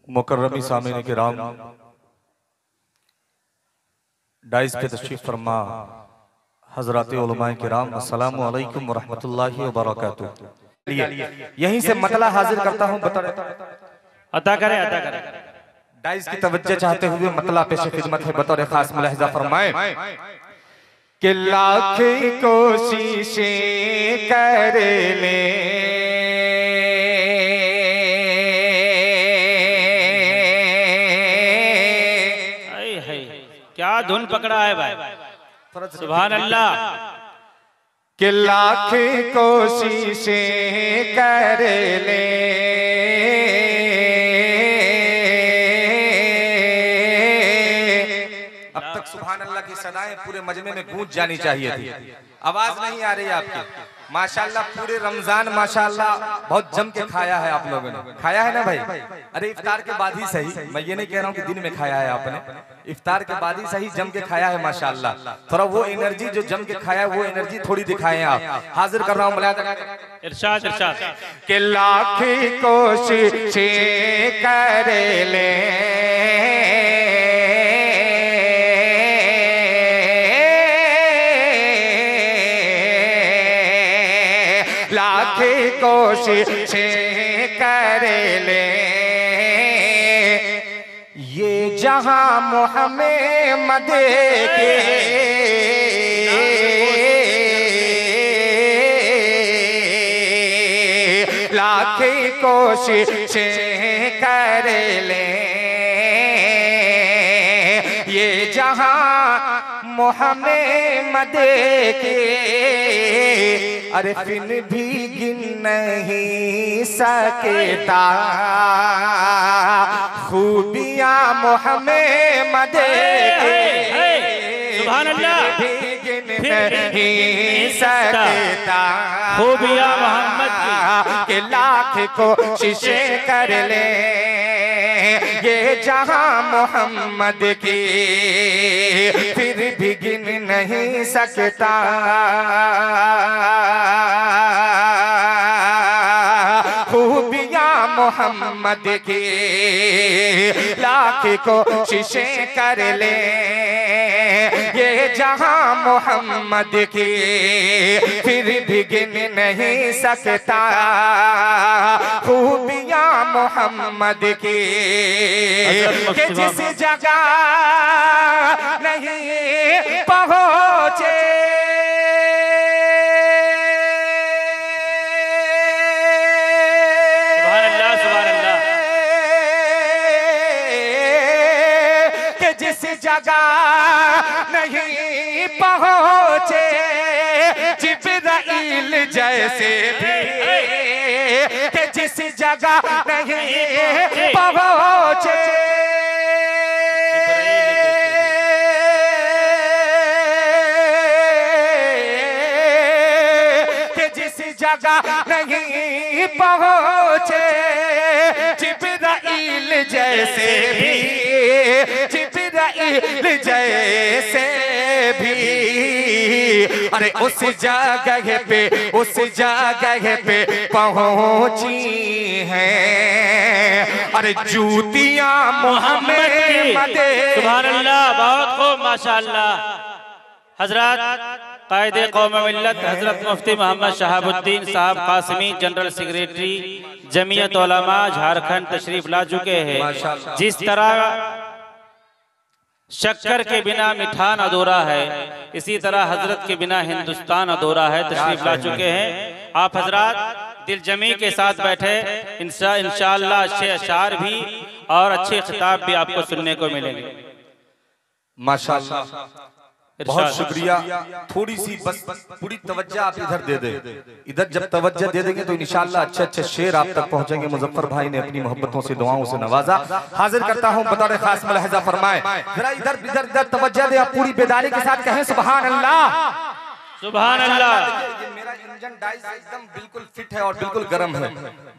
मुकर्रमी सामीन किराम, डाइस पे तशरीफ फरमा हजरात उलमाए किराम, अस्सलामु अलैकुम व रहमतुल्लाहि व बरकातुहू। यहीं से मतला हाजिर करता हूँ, अता करें अता करें। डाइस की तवज्जो चाहते हुए मतला पेश खिदमत है, बतौर खास मुलाहिजा फरमाए कि लाख कोशिशें कर ले क्या धुन पकड़ा है भाई, सुभान अल्लाह। कि लाख कोशिशें कर ले अब तक सुभान अल्लाह की सदाएं पूरे मजमे में गूंज जानी चाहिए थी। आवाज नहीं आ रही है आपकी। माशाल्लाह पूरे रमजान माशाल्लाह बहुत जम के खाया है आप लोगों ने, खाया है ना भाई। अरे इफ्तार के बाद ही सही, मैं ये नहीं कह रहा हूँ कि दिन में खाया है आपने, इफ्तार के बाद ही सही जम के खाया है माशाल्लाह। थोड़ा वो एनर्जी जो जम के खाया है वो एनर्जी थोड़ी दिखाएं आप। हाजिर कर रहा हूँ इरशाद इरशाद कि लाख कोशिशें कर ले लाख कोशिशें कर ले ये जहां मोहम्मद के लाख कोशिशें कर ले ये जहां मोहम्मद के अरे फिर भी गिन नहीं सकता खूबियां मोहम्मद के, सुभान अल्लाह। भी गिन नहीं सकता खूबियां मोहम्मद के लाख कोशिशें कर ले ये जहां मोहम्मद की फिर भी गिन नहीं सकता खूबियां मोहम्मद की लाख कोशिशें कर ले ये जहां मोहम्मद की फिर भी गिन नहीं सकता खूबियां मोहम्मद की कि जिस जगह नहीं पहुंचे जगह नहीं पहुंचे जिब्राइल जैसे भी कि जिस जगह नहीं पहुंचे कि जिस जगह नहीं पहुंचे जिब्राइल जैसे भी जैसे भी अरे उस जगह पे पहुंची हैं अरे जूतियां मोहम्मद। सुभान अल्लाह, बहुत खूब माशाअल्लाह। हजरत कायदे कौम मिल्लत हजरत मुफ्ती मोहम्मद शहाबुद्दीन साहब कासिमी जनरल सेक्रेटरी जमीयत उलमा झारखंड तशरीफ ला चुके हैं। जिस तरह शक्कर के बिना मिठान अधूरा है, इसी तरह हजरत के बिना हिंदुस्तान अधूरा है। तशरीफ ला चुके हैं आप हजरत, दिल जमी के साथ बैठे। इंशाअल्लाह अच्छे अशार भी और अच्छे खिताब भी आपको सुनने को मिलेंगे माशाअल्लाह। बहुत शुक्रिया। थोड़ी सी बस पूरी तवज्जो आप इधर दे दे, इधर जब तवज्जो दे देंगे तो इंशाअल्लाह अच्छे अच्छे शेर आप तक पहुंचेंगे। मुजफ्फर भाई ने अपनी मोहब्बतों से दुआओं से नवाजा। हाजिर करता हूं, बतौर खास मुलाहिजा फरमाए जरा इधर इधर इधर तवज्जो दे, आप पूरी बेदारी के साथ कहें सुभान अल्लाह। सुभान अल्लाह। मेरा इंजन डाइस एकदम बिल्कुल फिट है और बिल्कुल गर्म है,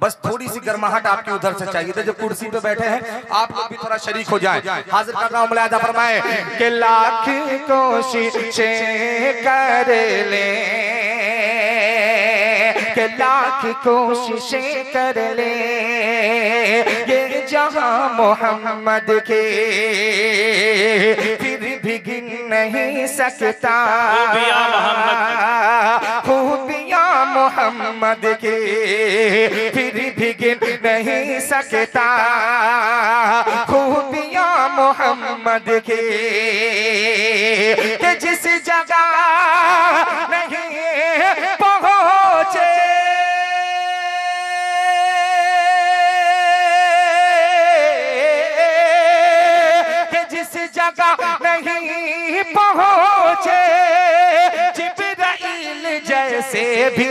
बस थोड़ी सी गर्माहट आपकी उधर से चाहिए थी। जो कुर्सी पे बैठे हैं आप लोग भी थोड़ा शरीक हो जाएं। हाजिर कर रहा हूं, मुलाहिजा फरमाए कि लाख कोशिशें कर ले कि लाख कोशिशें कर ले ये जहां मोहम्मद के, फिर भी गिन नहीं सकता खूबियां मोहम्मद के, फिर भी गिन नहीं सकता खूबियां मोहम्मद के, कि जिस जगह नहीं पहुंचे नहीं पहुंचे जिब्राइल जैसे भी,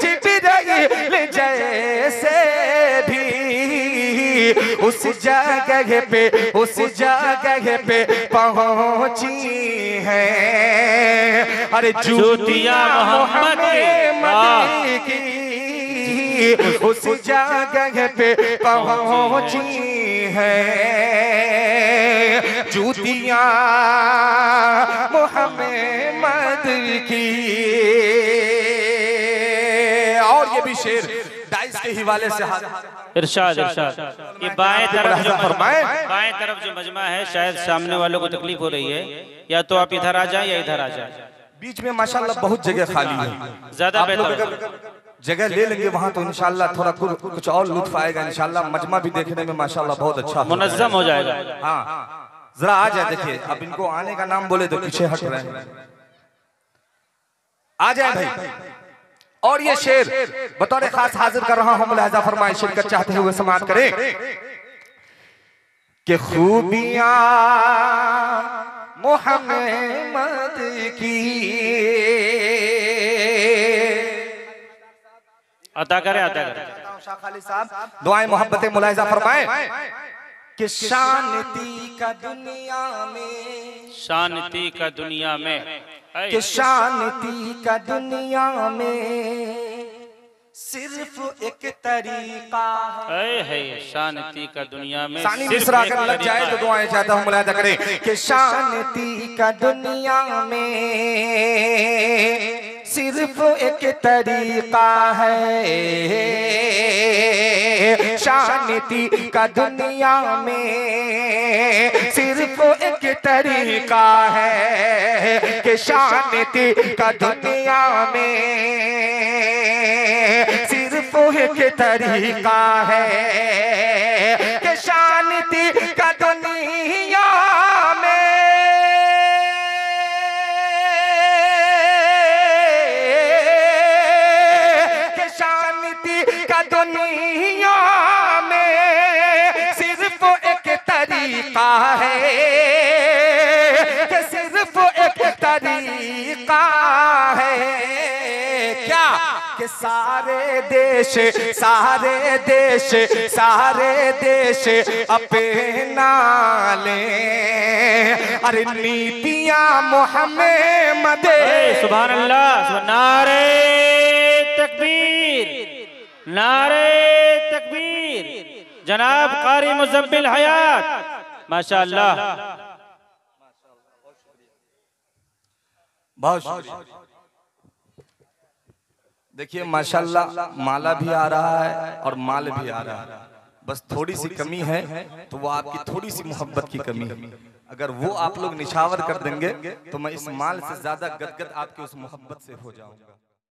जिब्राइल जैसे भी उस जगह पे, उस जगह पे पहुंची है। अरे जूतियां मोहम्मद की उस जगह पे पहुंची है, जूतियां मोहम्मद की। और ये भी शेर डाइस के हिवाले से इरशाद इरशाद। ये बाएं तरफ जो मजमा है, शायद सामने वालों को तकलीफ हो रही है, या तो आप इधर आ जाए या इधर आ जाए। बीच में माशाल्लाह बहुत जगह खाली है, ज्यादा बेहतर जगह ले लेंगे वहाँ तो इंशाल्लाह थोड़ा कुछ और लुत्फ आएगा इंशाल्लाह। मजमा भी देखने में माशाल्लाह बहुत अच्छा मुनज़्ज़म हो जाएगा। हाँ जरा आ जाए, देखिए अब इनको आने का नाम बोले तो पीछे हट रहे हैं। आ जाए भाई। और ये शेर बतौर खास हाजिर कर रहा हूं, मुलाहिजा फरमाए, शिरकत चाहते हुए समाअत करें कि खूबियां मोहम्मद की अता करें, अता करें। शाह खालिद साहब दुआएं मोहब्बतें मुलाहिजा फरमाएं कि शानती का दुनिया में, शांति का दुनिया में, कि शानती का दुनिया में सिर्फ एक तरीका है, शांति का दुनिया में सानी मिसरा अगर लग जाए तो दुआएं चाहता हूं, मुलाहिजा करें कि शानती का दुनिया में सिर्फ एक तरीका है, शांति का दुनिया में सिर्फ एक तरीका है, कि शांति का दुनिया में सिर्फ एक तरीका है, कि शांति का दुनिया में दुनिया में सिर्फ एक तरीका है, कि सिर्फ एक तरीका है। क्या कि सारे देश, सारे देश, सारे देश अपना लें, अरे नीतियां मोहम्मद। सुभान अल्लाह, नारे तकबीर, नारे तकबीर। जनाब कारी मुज़म्मिल हयात, माशाअल्लाह, बहुत शुक्रिया। देखिए माशाअल्लाह माला भी आ रहा है और माल भी आ रहा है, बस थोड़ी सी कमी है, तो वो आपकी थोड़ी सी मोहब्बत की कमी है। अगर वो आप लोग निछावर कर देंगे तो मैं इस माल से ज्यादा गदगद आपके उस मोहब्बत से हो जाऊंगा।